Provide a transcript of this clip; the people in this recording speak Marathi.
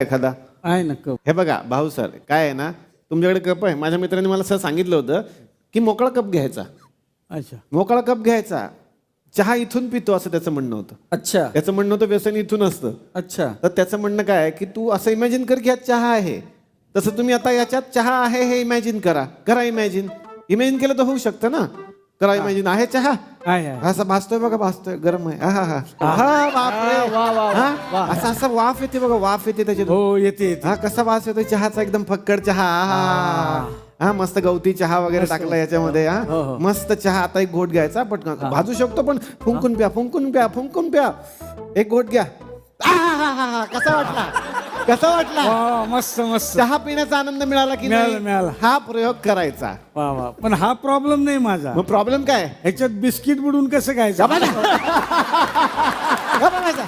एखादा आहे ना कप. हे बघा भाऊ सर काय आहे ना, तुमच्याकडे कप आहे. माझ्या मित्राने मला असं सांगितलं होतं की मोकळा कप घ्यायचा, अच्छा मोकळा कप घ्यायचा, चहा इथून पितो असं त्याचं म्हणणं होतं. अच्छा त्याचं म्हणणं होतं व्यसन इथून असतं. अच्छा. तर त्याचं म्हणणं काय आहे की तू असं इमॅजिन कर की यात चहा आहे, तसं तुम्ही आता याच्यात चहा आहे हे इमॅजिन करा. करा इमॅजिन, इमॅजिन केलं तर होऊ शकतं ना. करा इमॅजिन. आहे चहा आहे आहे. असं भासतोय बघा, भासतोय गरम आहे. हा हा हा बापरे. वा, वा, वा, हा? वा. असं असं वाफ येते बघा, वाफ येते त्याच्यात. हो येते येते. हा कसा वास येतो चहाचा, एकदम फक्कड चहा. हा मस्त गवती चहा वगैरे टाकला याच्यामध्ये. हो, हा हो. मस्त चहा. आता एक घोट घ्यायचा, पटकन भाजू शकतो पण फुंकून प्या, फुंकून प्या, फुंकून प्या. एक घोट घ्या. कसा वाटला, कसा वाटला? वा मस्त मस्त. चहा पिण्याचा आनंद मिळाला की मिळाला, नाही? मिळाला. हा प्रयोग करायचा. वा वा. पण हा प्रॉब्लेम नाही माझा. मग प्रॉब्लेम काय? ह्याच्यात बिस्किट बुडून कसं खायचं? गप्पा बसा.